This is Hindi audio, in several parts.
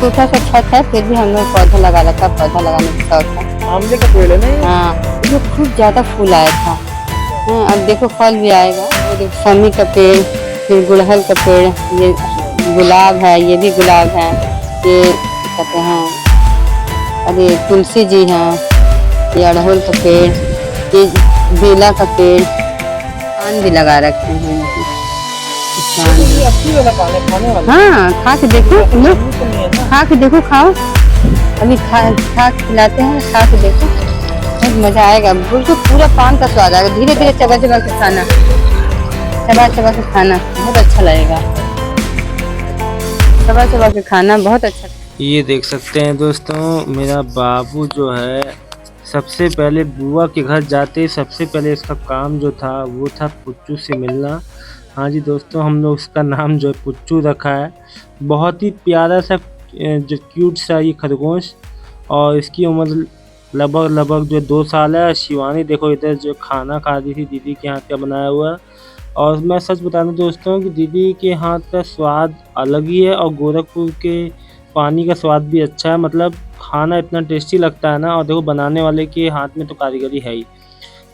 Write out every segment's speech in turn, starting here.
छोटा सा छत है, फिर भी हम लोग पौधा लगा रखा, पौधा लगाने का शौक है। आमले का पेड़ है ना ये? हाँ, ये खूब ज्यादा फूल आया था। हाँ, अब देखो फल भी आएगा। ये देखो शमी का पेड़, फिर गुड़हल का पेड़, ये गुलाब है, ये भी गुलाब है, ये कहते हैं, अरे तुलसी जी हैं, ये अड़हुल का पेड़, ये बेला का पेड़, पान भी लगा रखे हैं। ये असली वाला पान है, खाने वाला? हाँ, खा के देखो, लो, अमरूद तो नहीं है ना? खा के देखो, खाओ। अभी खा के खिलाते हैं, खा के देखो, बहुत मजा आएगा। बिल्कुल पूरा पान का स्वाद आएगा। धीरे धीरे चबा चबा के खाना, चबा चबा के खाना, बहुत अच्छा लगेगा। चबा चबा के खाना बहुत अच्छा। ये देख सकते हैं दोस्तों, मेरा बाबू जो है सबसे पहले बुआ के घर जाते सबसे पहले इसका काम जो था वो था पुच्चू से मिलना। हाँ जी दोस्तों, हम लोग इसका नाम जो है पुच्चू रखा है। बहुत ही प्यारा सा जो क्यूट सा ये खरगोश, और इसकी उम्र लगभग जो 2 साल है। शिवानी देखो इधर जो खाना खा रही थी दीदी के हाथ का बनाया हुआ। और मैं सच बता दूं दोस्तों कि दीदी के हाथ का स्वाद अलग ही है, और गोरखपुर के पानी का स्वाद भी अच्छा है। मतलब खाना इतना टेस्टी लगता है ना, और देखो बनाने वाले के हाथ में तो कारीगरी है ही।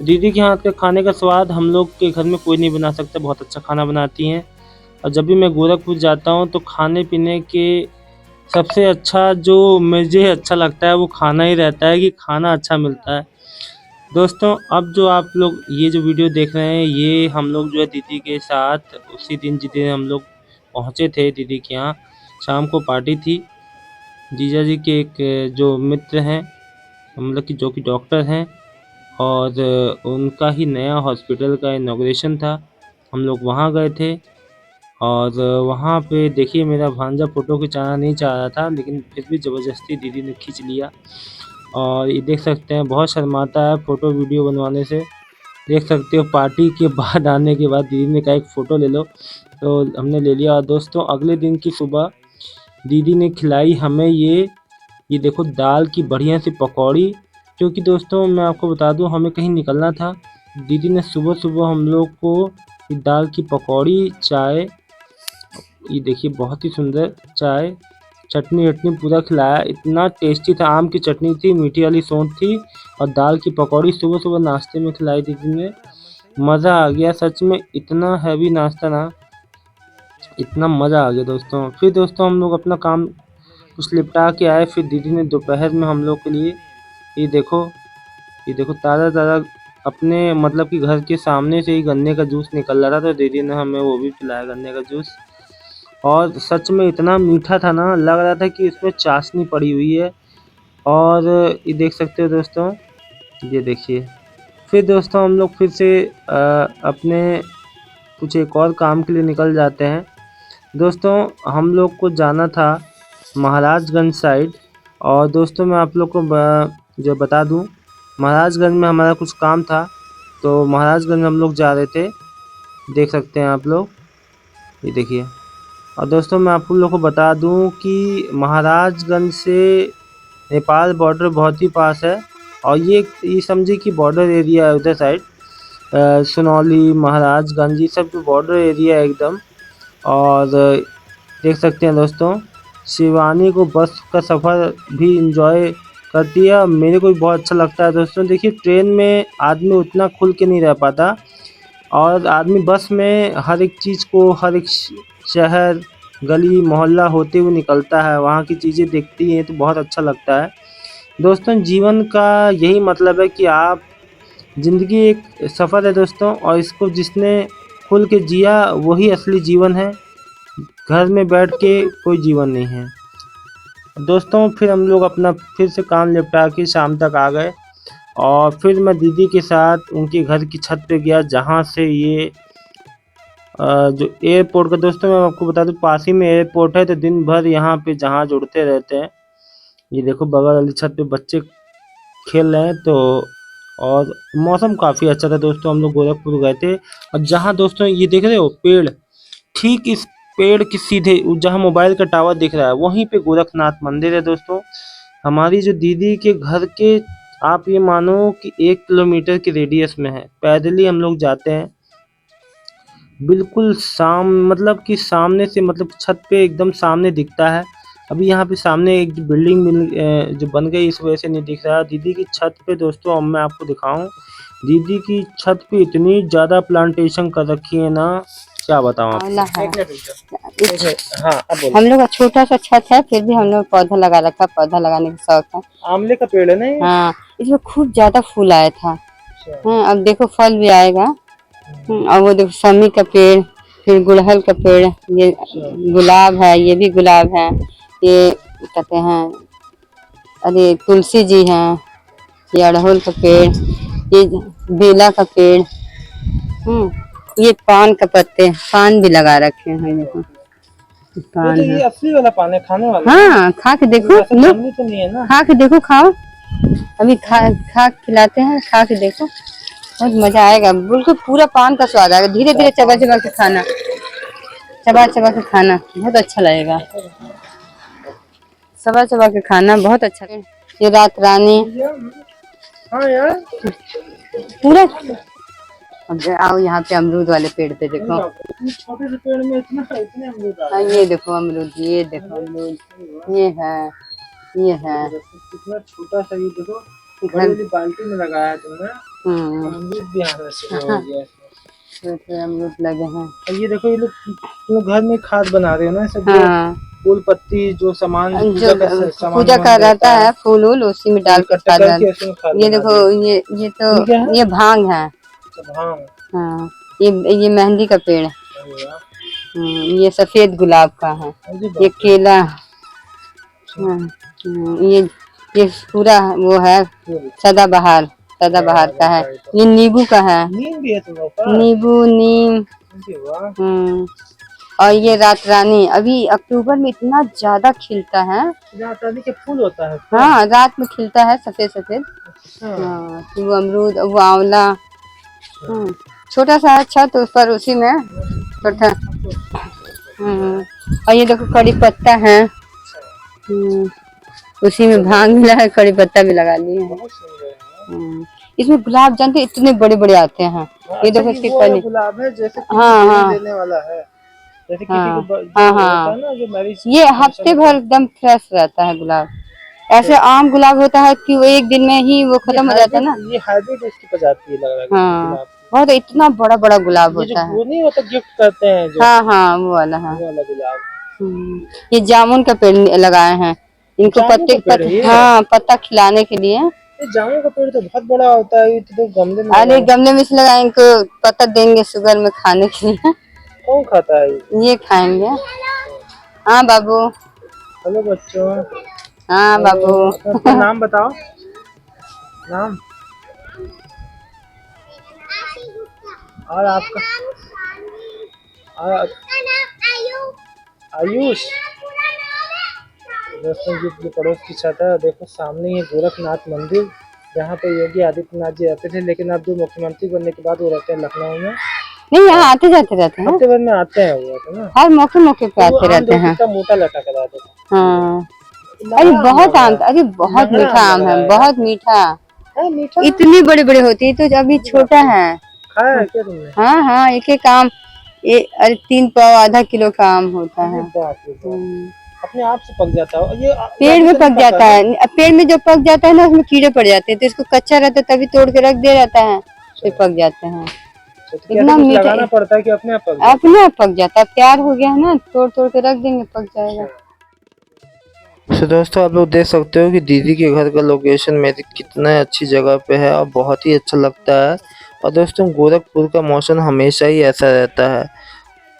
दीदी के हाथ का खाने का स्वाद हम लोग के घर में कोई नहीं बना सकता, बहुत अच्छा खाना बनाती हैं। और जब भी मैं गोरखपुर जाता हूँ तो खाने पीने के सबसे अच्छा जो मुझे अच्छा लगता है वो खाना ही रहता है, कि खाना अच्छा मिलता है। दोस्तों अब जो आप लोग ये जो वीडियो देख रहे हैं, ये हम लोग जो है दीदी के साथ उसी दिन जिस दिन हम लोग पहुँचे थे दीदी के यहाँ, शाम को पार्टी थी। जीजा जी के एक जो मित्र हैं, मतलब कि जो कि डॉक्टर हैं, और उनका ही नया हॉस्पिटल का इनॉग्रेशन था। हम लोग वहाँ गए थे, और वहाँ पे देखिए मेरा भांजा फ़ोटो खिंचाना नहीं चाह रहा था, लेकिन फिर भी ज़बरदस्ती दीदी ने खींच लिया। और ये देख सकते हैं बहुत शर्माता है फ़ोटो वीडियो बनवाने से। देख सकते हो पार्टी के बाद आने के बाद दीदी ने कहा एक फ़ोटो ले लो, तो हमने ले लिया। और दोस्तों अगले दिन की सुबह दीदी ने खिलाई हमें ये देखो दाल की बढ़िया सी पकौड़ी। क्योंकि दोस्तों मैं आपको बता दूं हमें कहीं निकलना था, दीदी ने सुबह सुबह हम लोग को ये दाल की पकौड़ी, चाय, ये देखिए बहुत ही सुंदर चाय, चटनी वटनी पूरा खिलाया। इतना टेस्टी था, आम की चटनी थी, मीठी वाली सौंठ थी, और दाल की पकौड़ी सुबह सुबह नाश्ते में खिलाई दीदी ने। मज़ा आ गया सच में, इतना हैवी नाश्ता ना, इतना मज़ा आ गया दोस्तों। फिर दोस्तों हम लोग अपना काम कुछ निपटा के आए। फिर दीदी ने दोपहर में हम लोग के लिए ये देखो ताज़ा ताज़ा अपने मतलब कि घर के सामने से ही गन्ने का जूस निकल रहा था, तो दीदी ने हमें वो भी पिलाया गन्ने का जूस। और सच में इतना मीठा था ना, लग रहा था कि इसमें चाशनी पड़ी हुई है। और ये देख सकते हो दोस्तों, ये देखिए। फिर दोस्तों हम लोग फिर से अपने कुछ एक और काम के लिए निकल जाते हैं। दोस्तों हम लोग को जाना था महाराजगंज साइड। और दोस्तों मैं आप लोग को जो बता दूं, महाराजगंज में हमारा कुछ काम था, तो महाराजगंज हम लोग जा रहे थे। देख सकते हैं आप लोग, ये देखिए। और दोस्तों मैं आप लोग को बता दूं कि महाराजगंज से नेपाल बॉर्डर बहुत ही पास है, और ये समझिए कि बॉर्डर एरिया है उधर साइड। सुनौली, महाराजगंज, ये सब बॉर्डर एरिया है एकदम। और देख सकते हैं दोस्तों, शिवानी को बस का सफ़र भी इंजॉय करती है, मेरे को भी बहुत अच्छा लगता है दोस्तों। देखिए ट्रेन में आदमी उतना खुल के नहीं रह पाता, और आदमी बस में हर एक चीज़ को, हर एक शहर, गली मोहल्ला होते हुए निकलता है, वहाँ की चीज़ें देखती हैं तो बहुत अच्छा लगता है। दोस्तों जीवन का यही मतलब है कि आप, ज़िंदगी एक सफ़र है दोस्तों, और इसको जिसने खुल के जिया वही असली जीवन है। घर में बैठ के कोई जीवन नहीं है दोस्तों। फिर हम लोग अपना फिर से काम निपटा के शाम तक आ गए, और फिर मैं दीदी के साथ उनके घर की छत पे गया, जहाँ से ये जो एयरपोर्ट का, दोस्तों मैं आपको बता दूं पास ही में एयरपोर्ट है, तो दिन भर यहाँ पे जहाज उड़ते रहते हैं। ये देखो बगल वाली छत पे बच्चे खेल रहे हैं। तो और मौसम काफ़ी अच्छा था दोस्तों। हम लोग गोरखपुर गए थे, और जहाँ दोस्तों ये देख रहे हो पेड़, ठीक इस पेड़ के सीधे जहाँ मोबाइल का टावर दिख रहा है, वहीं पे गोरखनाथ मंदिर है दोस्तों। हमारी जो दीदी के घर के, आप ये मानो कि 1 किलोमीटर के रेडियस में है। पैदल ही हम लोग जाते हैं, बिल्कुल मतलब कि सामने से, मतलब छत पे एकदम सामने दिखता है। अभी यहाँ पे सामने एक बिल्डिंग जो बन गई इस वजह से नहीं दिख रहा। दीदी की छत पे दोस्तों अब मैं आपको दिखाऊं, दीदी की छत पे इतनी ज्यादा प्लांटेशन कर रखी है ना, क्या बताऊं आपको। आंवला है। हाँ अब बोलो। हम लोग का छोटा सा छत है, फिर भी हम लोग पौधा लगा रखा है, पौधा लगाने का शौक है। आंवले का पेड़ है ना ये? हाँ, इसमें खूब ज्यादा फूल आया था। अच्छा। हाँ, अब देखो फल भी आएगा। और वो देखो शमी का पेड़, फिर गुड़हल का पेड़, ये गुलाब है, ये भी गुलाब है, ये कहते हैं, अरे तुलसी जी हैं, ये अड़हुल का पेड़, ये बेला का पेड़, ये पान का पत्ते, पान भी लगा रखे हैं देखो, पान तो है। ये असली वाला पान है, खाने वाला? हाँ, खा के देखो, ऐसा लो, जंगली तो नहीं है ना? खा के देखो, खाओ, अभी खा खिलाते हैं, खा के देखो, बहुत मजा आएगा, बिल्कुल पूरा पान का स्वाद आएगा। धीरे धीरे चबा चबा के खाना, चबा चबा के खाना, बहुत अच्छा लगेगा, चबा चबा के खाना बहुत अच्छा। ये रात रानी हाँ यार, पूरा। अब आओ यहाँ पे अमरूद वाले पेड़ पे देखो, छोटे से पेड़ में इतने अमरूद आ हाँ गए। ये देखो अमरूद, ये देखो अमरूद, ये है, ये है। कितना छोटा सा, ये देखो घर, बड़ी वाली बाल्टी में लगाया है तुमने, हम्म, अमरूद भी यहाँ से हो गया। अमरूद लगे हैं। और ये देखो, ये लोग तुम लोग घर में खाद बना रहे हो ना, सब जो हाँ, फूल पत्ती जो सामान जो पूजा का रहता है, फूल वूल उसी में डाल के खाद डाल। ये देखो, ये तो ये भांग है। हाँ, ये मेहंदी का पेड़ है। ये सफेद गुलाब का है। ये केला, हाँ, ये पूरा वो है सदाबहार, सदाबहार का है। ये नींबू का है, नीम भी है तुम लोग का? नींबू, नीम। और ये रात रानी अभी अक्टूबर में इतना ज्यादा खिलता है। रात रानी के फूल होता है? हाँ, रात में खिलता है, सफेद सफेद। हाँ, वो अमरूद, वो आंवला, छोटा सा अच्छा, तो उस पर उसी में छोटा। और ये देखो कड़ी पत्ता है, उसी में भांग मिला है, कड़ी पत्ता भी लगा लिए हैं। इसमें गुलाब जानते इतने बड़े बड़े आते हैं। ये देखो इसकी कली, गुलाब है जैसे हाँ देने वाला है, जैसे हाँ किसी को हाँ होता है ना, जो मैरिज। ये हफ्ते भर एकदम फ्रेश रहता है गुलाब। ऐसे आम गुलाब होता है कि वो एक दिन में ही वो खत्म हो जाता है ना। ये हाइब्रिड इसकी प्रजाति है लग रहा है। हाँ, बहुत इतना बड़ा बड़ा गुलाब होता है। वो नहीं होता, गिफ्ट करते हैं जो। हाँ हाँ, वो वाला है, वो वाला गुलाब। ये जामुन का पेड़ लगाए हैं, इनको पत्ते, हाँ, पत्ता खिलाने के लिए। जामुन का पेड़ तो बहुत बड़ा होता है, तो गमले में। अरे गमले में से लगाए, इनको पत्ता देंगे शुगर में खाने के लिए। कौन खाता है ये खाएंगे। हाँ बाबू। हेलो बच्चों। हाँ बाबू। अपना नाम बताओ, नाम और आपका? आयुष। दोस्तों ये पड़ोस की छत है, देखो सामने ये गोरखनाथ मंदिर, जहाँ पे योगी आदित्यनाथ जी रहते थे, लेकिन अब जो मुख्यमंत्री बनने के बाद वो रहते हैं लखनऊ में। नहीं, यहाँ आते जाते रहते हैं, हफ्ते भर में आते हैं वो तो ना, हर मौके मौके पे आते रहते हैं। मोटा लटक रहा था। हाँ, अरे बहुत आम, अरे बहुत मीठा आम है, बहुत मीठा, इतनी बड़ी बड़ी होती है, तो अभी छोटा है। खाया है क्या तुमने? हाँ हाँ, एक एक आम, अरे 3 पाव आधा किलो का आम होता है। अपने आप से पक जाता है ये, पेड़ में पक जाता है। पेड़ में जो पक जाता है ना, उसमें कीड़े पड़ जाते हैं, तो इसको कच्चा रहता है तभी तोड़ के रख दिया जाता है, फिर पक जाते हैं। इतना मीठा लगाना पड़ता है कि अपने आप पक जाता है। प्यार हो गया है ना, तोड़ तोड़ के रख देंगे, पक जाएगा। तो दोस्तों आप लोग देख सकते हो कि दीदी के घर का लोकेशन मेरी कितना अच्छी जगह पे है और बहुत ही अच्छा लगता है। और दोस्तों गोरखपुर का मौसम हमेशा ही ऐसा रहता है।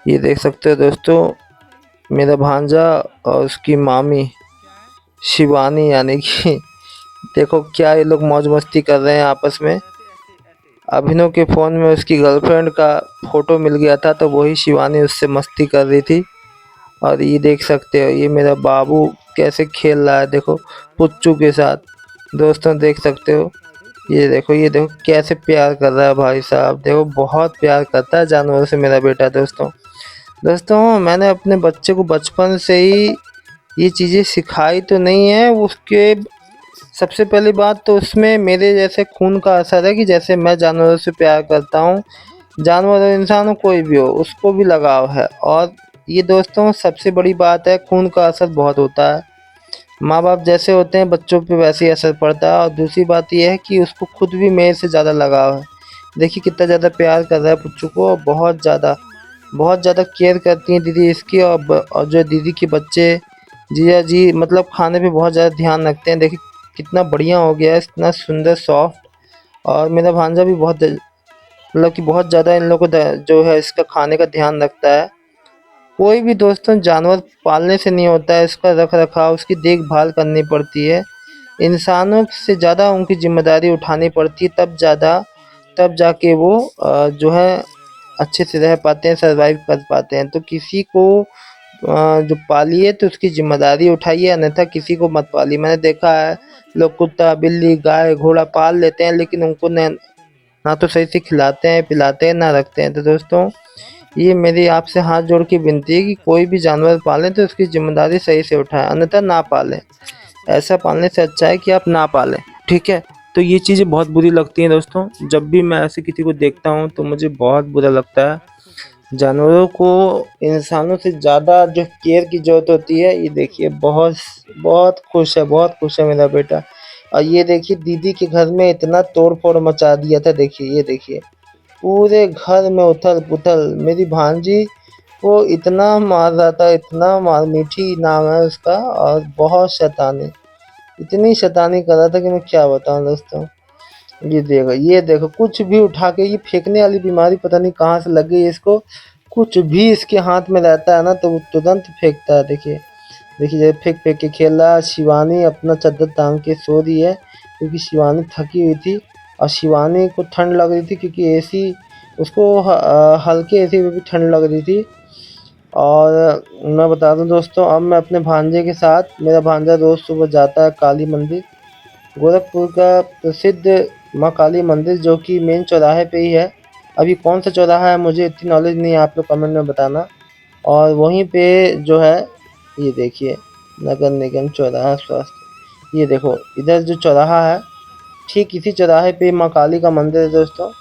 ये देख सकते हो दोस्तों, मेरा भांजा और उसकी मामी शिवानी, यानी कि देखो क्या ये लोग मौज मस्ती कर रहे हैं आपस में। अभिनव के फ़ोन में उसकी गर्लफ्रेंड का फ़ोटो मिल गया था, तो वही शिवानी उससे मस्ती कर रही थी। और ये देख सकते हो ये मेरा बाबू कैसे खेल रहा है, देखो पुच्चू के साथ। दोस्तों देख सकते हो, ये देखो कैसे प्यार कर रहा है भाई साहब, देखो बहुत प्यार करता है जानवरों से मेरा बेटा। दोस्तों मैंने अपने बच्चे को बचपन से ही ये चीज़ें सिखाई तो नहीं है, उसके सबसे पहली बात तो उसमें मेरे जैसे खून का असर है कि जैसे मैं जानवरों से प्यार करता हूँ, जानवर और इंसान हो कोई भी हो उसको भी लगाव है। और ये दोस्तों सबसे बड़ी बात है, खून का असर बहुत होता है। माँ बाप जैसे होते हैं बच्चों पे वैसे ही असर पड़ता है। और दूसरी बात यह है कि उसको खुद भी मेरे से ज़्यादा लगाव है। देखिए कितना ज़्यादा प्यार कर रहा है पुच्चू को, और बहुत ज़्यादा केयर करती हैं दीदी इसकी। और जो दीदी के बच्चे जीजा जी मतलब खाने पे बहुत ज़्यादा ध्यान रखते हैं। देखिए कितना बढ़िया हो गया है, इतना सुंदर सॉफ्ट। और मेरा भांजा भी मतलब कि बहुत ज़्यादा इन लोगों को जो है इसका खाने का ध्यान रखता है। कोई भी दोस्तों जानवर पालने से नहीं होता है, इसका रख रखाव उसकी देखभाल करनी पड़ती है। इंसानों से ज़्यादा उनकी जिम्मेदारी उठानी पड़ती है, तब जाके वो जो है अच्छे से रह पाते हैं, सर्वाइव कर पाते हैं। तो किसी को जो पालिए तो उसकी जिम्मेदारी उठाइए, अन्यथा किसी को मत पालिए। मैंने देखा है लोग कुत्ता बिल्ली गाय घोड़ा पाल लेते हैं, लेकिन उनको ना तो सही से खिलाते हैं पिलाते हैं ना रखते हैं। तो दोस्तों ये मेरी आपसे हाथ जोड़ के विनती है कि कोई भी जानवर पालें तो उसकी जिम्मेदारी सही से उठाएं, अन्यथा ना पालें। ऐसा पालने से अच्छा है कि आप ना पालें, ठीक है। तो ये चीज़ें बहुत बुरी लगती हैं दोस्तों, जब भी मैं ऐसे किसी को देखता हूँ तो मुझे बहुत बुरा लगता है। जानवरों को इंसानों से ज़्यादा जो केयर की ज़रूरत होती है। ये देखिए बहुत बहुत खुश है मेरा बेटा। और ये देखिए दीदी के घर में इतना तोड़ फोड़ मचा दिया था। देखिए ये देखिए पूरे घर में उथल पुथल। मेरी भांजी को इतना मार रहा था, इतना मार, मीठी नाम है उसका, और बहुत शैतानी, इतनी शैतानी कर रहा था कि मैं क्या बताऊं दोस्तों। ये देखो कुछ भी उठा के, ये फेंकने वाली बीमारी पता नहीं कहाँ से लग गई है इसको। कुछ भी इसके हाथ में रहता है ना तो वो तुरंत फेंकता है। देखिए देखिए जैसे फेंक फेंक के खेल रहा है। शिवानी अपना चादर टांग के सो रही है, क्योंकि शिवानी थकी हुई थी। और शिवानी को ठंड लग रही थी, क्योंकि एसी उसको हल्के एसी में भी ठंड लग रही थी। और मैं बता दूं दोस्तों, अब मैं अपने भांजे के साथ, मेरा भांजा रोज़ सुबह जाता है काली मंदिर, गोरखपुर का प्रसिद्ध माँ काली मंदिर, जो कि मेन चौराहे पे ही है। अभी कौन सा चौराहा है मुझे इतनी नॉलेज नहीं है, आप लोग कमेंट में बताना। और वहीं पे जो है ये देखिए नगर निगम चौराहा स्वास्थ्य, ये देखो इधर जो चौराहा है, ठीक इसी चौराहे पे माँ काली का मंदिर है दोस्तों।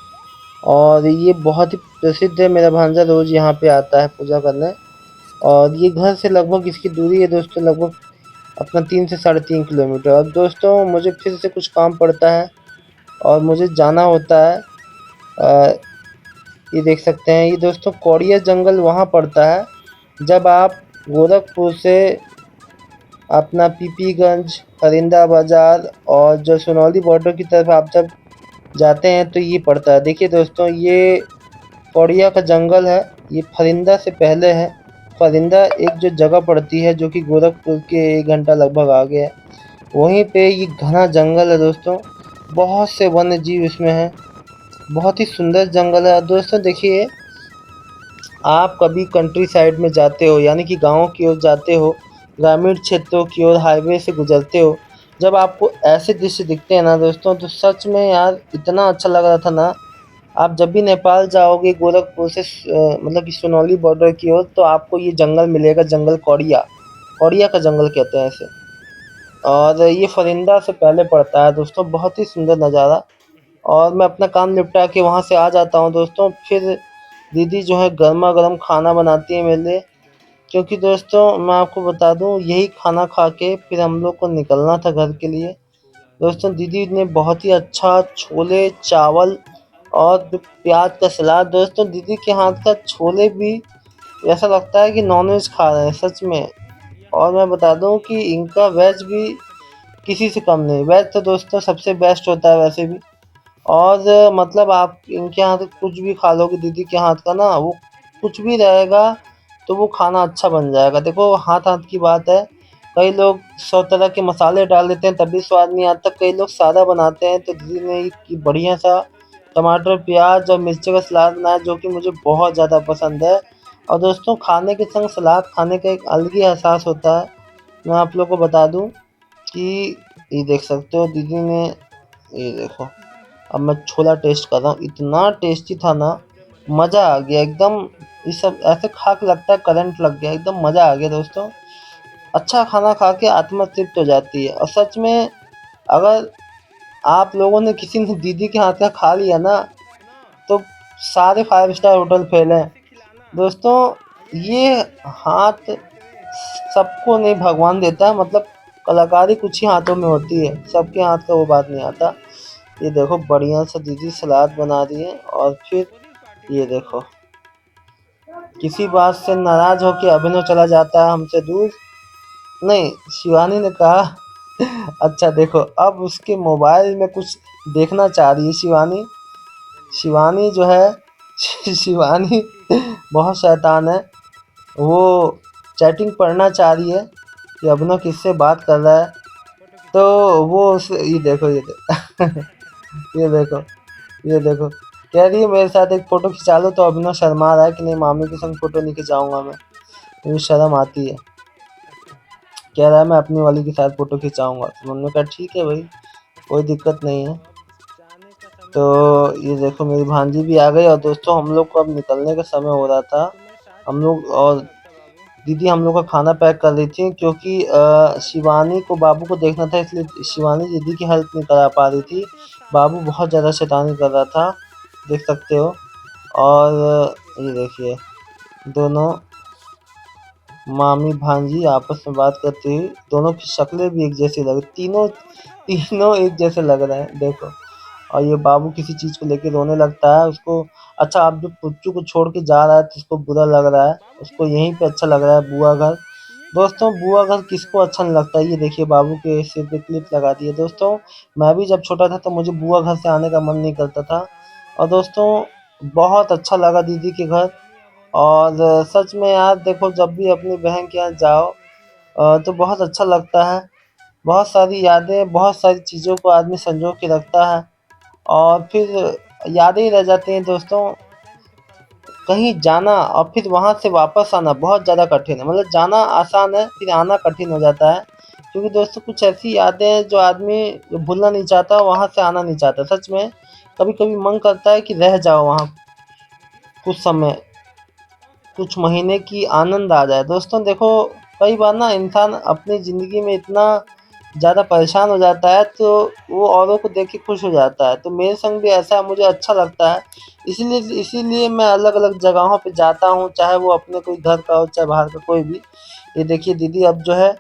और ये बहुत ही प्रसिद्ध है। मेरा भांजा रोज़ यहाँ पे आता है पूजा करने। और ये घर से लगभग इसकी दूरी है दोस्तों, लगभग अपना 3 से 3.5 किलोमीटर। अब दोस्तों मुझे फिर से कुछ काम पड़ता है और मुझे जाना होता है। अ, ये देख सकते हैं, ये दोस्तों कौड़िया जंगल वहाँ पड़ता है। जब आप गोरखपुर से अपना पीपीगंज, फरिंदा बाजार और जो सोनौली बॉर्डर की तरफ आप जब जाते हैं तो ये पड़ता है। देखिए दोस्तों ये कौड़िया का जंगल है, ये फरिंदा से पहले है। फरिंदा एक जो जगह पड़ती है जो कि गोरखपुर के 1 घंटा लगभग आगे है। वहीं पे ये घना जंगल है दोस्तों, बहुत से वन्य जीव इसमें हैं। बहुत ही सुंदर जंगल है। दोस्तों देखिए आप कभी कंट्री साइड में जाते हो, यानी कि गाँव की ओर जाते हो, ग्रामीण क्षेत्रों की ओर हाईवे से गुजरते हो, जब आपको ऐसे दृश्य दिखते हैं ना दोस्तों, तो सच में यार इतना अच्छा लग रहा था ना। आप जब भी नेपाल जाओगे गोरखपुर से मतलब कि सोनौली बॉर्डर की ओर, तो आपको ये जंगल मिलेगा, जंगल कौड़िया, कौड़िया का जंगल कहते हैं इसे। और ये फरिंदा से पहले पड़ता है दोस्तों, बहुत ही सुंदर नज़ारा। और मैं अपना काम निपटा के वहाँ से आ जाता हूँ दोस्तों। फिर दीदी जो है गरमा गरम खाना बनाती है मेरे लिए, क्योंकि दोस्तों मैं आपको बता दूँ यही खाना खा के फिर हम लोग को निकलना था घर के लिए। दोस्तों दीदी ने बहुत ही अच्छा छोले चावल और जो प्याज का सलाद, दोस्तों दीदी के हाथ का छोले भी ऐसा लगता है कि नॉनवेज खा रहे हैं सच में। और मैं बता दूं कि इनका वेज भी किसी से कम नहीं। वेज तो दोस्तों सबसे बेस्ट होता है वैसे भी। और मतलब आप इनके हाथ का कुछ भी खा लोगे दीदी के हाथ का ना, वो कुछ भी रहेगा तो वो खाना अच्छा बन जाएगा। देखो हाथ हाथ की बात है। कई लोग 100 तरह के मसाले डाल देते हैं तब भी स्वाद नहीं आता, कई लोग सादा बनाते हैं। तो दीदी ने एक बढ़िया सा टमाटर प्याज और मिर्ची का सलाद बनाया, जो कि मुझे बहुत ज़्यादा पसंद है। और दोस्तों खाने के संग सलाद खाने का एक अलग ही एहसास होता है। मैं आप लोग को बता दूं कि ये देख सकते हो दीदी ने, ये देखो अब मैं छोला टेस्ट कर रहा हूँ, इतना टेस्टी था ना, मज़ा आ गया एकदम। ये सब ऐसे खा के लगता है करंट लग गया, एकदम मज़ा आ गया दोस्तों। अच्छा खाना खा के आत्मा तृप्त हो जाती है। और सच में अगर आप लोगों ने किसी ने दीदी के हाथ का खा लिया ना, तो सारे 5 स्टार होटल फेल हैं दोस्तों। ये हाथ सबको नहीं भगवान देता है, मतलब कलाकारी कुछ ही हाथों में होती है, सबके हाथ का वो बात नहीं आता। ये देखो बढ़िया सा दीदी सलाद बना रही है और फिर ये देखो किसी बात से नाराज होकर अभिनव चला जाता है हमसे दूर। नहीं, शिवानी ने कहा अच्छा देखो अब उसके मोबाइल में कुछ देखना चाह रही है शिवानी। शिवानी जो है शिवानी बहुत शैतान है। वो चैटिंग पढ़ना चाह रही है कि अभिनव किससे बात कर रहा है, तो वो ये देखो ये देखो ये देखो कह रही है मेरे साथ एक फ़ोटो खिंचा लो, तो अभिनव शर्मा रहा है कि नहीं मामी के संग फ़ोटो नहीं खिंचाऊँगा मैं, मुझे शर्म आती है। कह रहा है मैं अपनी वाली के साथ फ़ोटो खिंचाऊँगा, तो हमने कहा ठीक है भाई कोई दिक्कत नहीं है। तो ये देखो मेरी भांजी भी आ गई और दोस्तों हम लोग को अब निकलने का समय हो रहा था। हम लोग और दीदी हम लोग का खाना पैक कर रही थी, क्योंकि शिवानी को बाबू को देखना था, इसलिए शिवानी दीदी की हेल्प नहीं करा पा रही थी। बाबू बहुत ज़्यादा शैतानी कर रहा था, देख सकते हो। और ये देखिए दोनों मामी भांजी आपस में बात करती हुई, दोनों की शक्लें भी एक जैसी लग रही, तीनों एक जैसे लग रहे हैं देखो। और ये बाबू किसी चीज़ को लेके रोने लगता है उसको। अच्छा अब जो पुच्चू को छोड़ के जा रहा है तो उसको बुरा लग रहा है, उसको यहीं पे अच्छा लग रहा है बुआ घर। दोस्तों बुआ घर किसको अच्छा नहीं लगता है। ये देखिए बाबू के सिर पे क्लिप लगा दी है। दोस्तों मैं भी जब छोटा था तो मुझे बुआ घर से आने का मन नहीं करता था, और दोस्तों बहुत अच्छा लगा दीदी के घर। और सच में यार देखो जब भी अपनी बहन के यहाँ जाओ तो बहुत अच्छा लगता है। बहुत सारी यादें, बहुत सारी चीज़ों को आदमी संजो के रखता है और फिर यादें ही रह जाती हैं दोस्तों। कहीं जाना और फिर वहाँ से वापस आना बहुत ज़्यादा कठिन है, मतलब जाना आसान है फिर आना कठिन हो जाता है। क्योंकि दोस्तों कुछ ऐसी यादें हैं जो आदमी भूलना नहीं चाहता, वहाँ से आना नहीं चाहता। सच में कभी-कभी मन करता है कि रह जाओ वहाँ कुछ समय, कुछ महीने की आनंद आ जाए। दोस्तों देखो कई बार ना इंसान अपनी ज़िंदगी में इतना ज़्यादा परेशान हो जाता है तो वो औरों को देख के खुश हो जाता है। तो मेरे संग भी ऐसा है, मुझे अच्छा लगता है। इसीलिए मैं अलग-अलग जगहों पे जाता हूँ, चाहे वो अपने कोई घर का हो, चाहे बाहर का कोई भी। ये देखिए दीदी अब जो है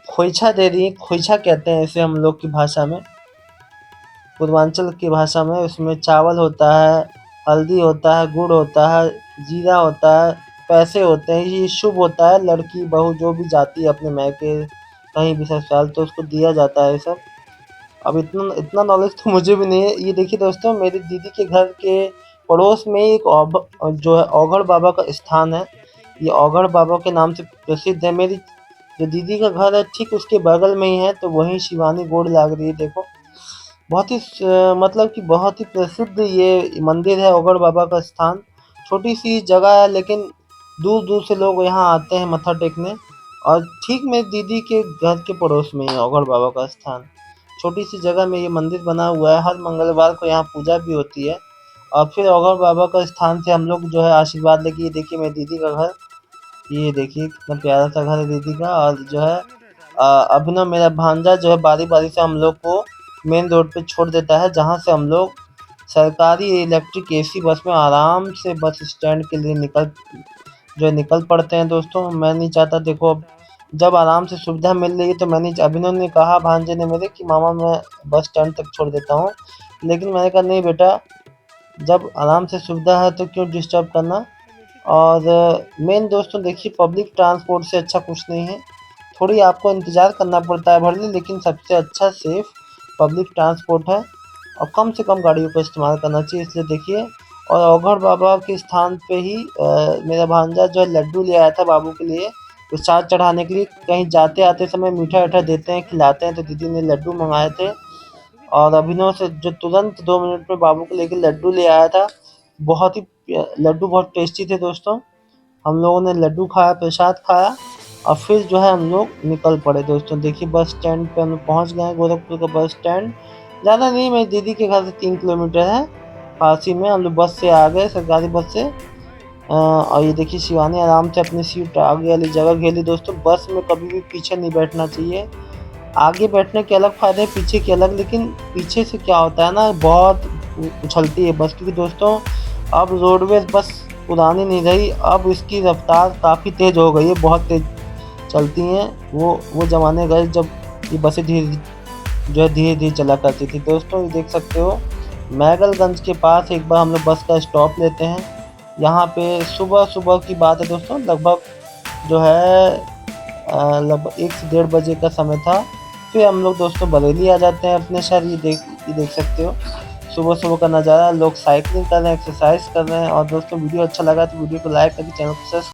खोइछा दे रही हैं, खोइछा कहते हैं इसे हम लोग की भाषा में, पूर्वांचल की भाषा में। उसमें चावल होता है, हल्दी होता है, गुड़ होता है, जीरा होता है, पैसे होते हैं। ये शुभ होता है, लड़की बहू जो भी जाती है अपने मायके कहीं भी ससुराल तो उसको दिया जाता है ये सब। अब इतना इतना नॉलेज तो मुझे भी नहीं है। ये देखिए दोस्तों मेरी दीदी के घर के पड़ोस में एक जो है औघड़ बाबा का स्थान है। ये औघड़ बाबा के नाम से प्रसिद्ध है। मेरी जो दीदी का घर है ठीक उसके बगल में ही है, तो वहीं शिवानी गोड़ लाग रही है देखो। बहुत ही मतलब कि बहुत ही प्रसिद्ध ये मंदिर है औघड़ बाबा का स्थान। छोटी सी जगह है लेकिन दूर दूर से लोग यहाँ आते हैं मत्था टेकने। और ठीक मेरी दीदी के घर के पड़ोस में ही है औघड़ बाबा का स्थान। छोटी सी जगह में ये मंदिर बना हुआ है, हर मंगलवार को यहाँ पूजा भी होती है। और फिर औघड़ बाबा का स्थान से हम लोग जो है आशीर्वाद लेके, ये देखिए मेरी दीदी का घर, ये देखिए कितना प्यारा सा घर है दीदी का। और जो है अभिनव मेरा भांजा जो है बारी बारी से हम लोग को मेन रोड पे छोड़ देता है, जहाँ से हम लोग सरकारी इलेक्ट्रिक एसी बस में आराम से बस स्टैंड के लिए निकल पड़ते हैं। दोस्तों मैं नहीं चाहता, देखो अब जब आराम से सुविधा मिल रही है तो मैंने अभिनव ने कहा भांजे ने मेरे कि मामा मैं बस स्टैंड तक छोड़ देता हूँ, लेकिन मैंने कहा नहीं बेटा, जब आराम से सुविधा है तो क्यों डिस्टर्ब करना। और मेन दोस्तों देखिए पब्लिक ट्रांसपोर्ट से अच्छा कुछ नहीं है। थोड़ी आपको इंतज़ार करना पड़ता है भले, लेकिन सबसे अच्छा सेफ़ पब्लिक ट्रांसपोर्ट है और कम से कम गाड़ियों का इस्तेमाल करना चाहिए। इसलिए देखिए और औघड़ बाबा के स्थान पे ही मेरा भांजा जो है लड्डू ले आया था बाबू के लिए प्रसाद चढ़ाने के लिए। कहीं जाते आते समय मीठा-वीठा देते हैं, खिलाते हैं, तो दीदी ने लड्डू मँगाए थे और अभिनव से जो तुरंत 2 मिनट में बाबू को लेके लड्डू ले आया था। बहुत ही लड्डू बहुत टेस्टी थे दोस्तों। हम लोगों ने लड्डू खाया, प्रसाद खाया और फिर जो है हम लोग निकल पड़े। दोस्तों देखिए बस स्टैंड पे हम लोग पहुँच गए हैं, गोरखपुर का बस स्टैंड। ज़्यादा नहीं, मेरी दीदी के घर से 3 किलोमीटर है, पास ही में। हम लोग बस से आ गए, सरकारी बस से। और ये देखिए शिवानी आराम से अपनी सीट आगे वाली जगह घेर ली। दोस्तों बस में कभी भी पीछे नहीं बैठना चाहिए। आगे बैठने के अलग फ़ायदे हैं, पीछे के अलग। लेकिन पीछे से क्या होता है ना, बहुत उछलती है बस, क्योंकि दोस्तों अब रोडवेज़ बस पुरानी नहीं रही, अब इसकी रफ्तार काफ़ी तेज़ हो गई है, बहुत तेज़ चलती हैं। वो ज़माने गए जब ये बसें धीरे धीरे चला करती थी। दोस्तों ये देख सकते हो मैगलगंज के पास एक बार हम लोग बस का स्टॉप लेते हैं। यहाँ पे सुबह की बात है दोस्तों, लगभग जो है लगभग 1 से 1:30 बजे का समय था। फिर हम लोग दोस्तों बरेली आ जाते हैं अपने शहर। ये देख सकते हो सुबह का नज़ारा, लोग साइकिलिंग कर रहे हैं, एक्सरसाइज कर रहे हैं। और दोस्तों वीडियो अच्छा लगा तो वीडियो को लाइक करके चैनल को सब्सक्राइब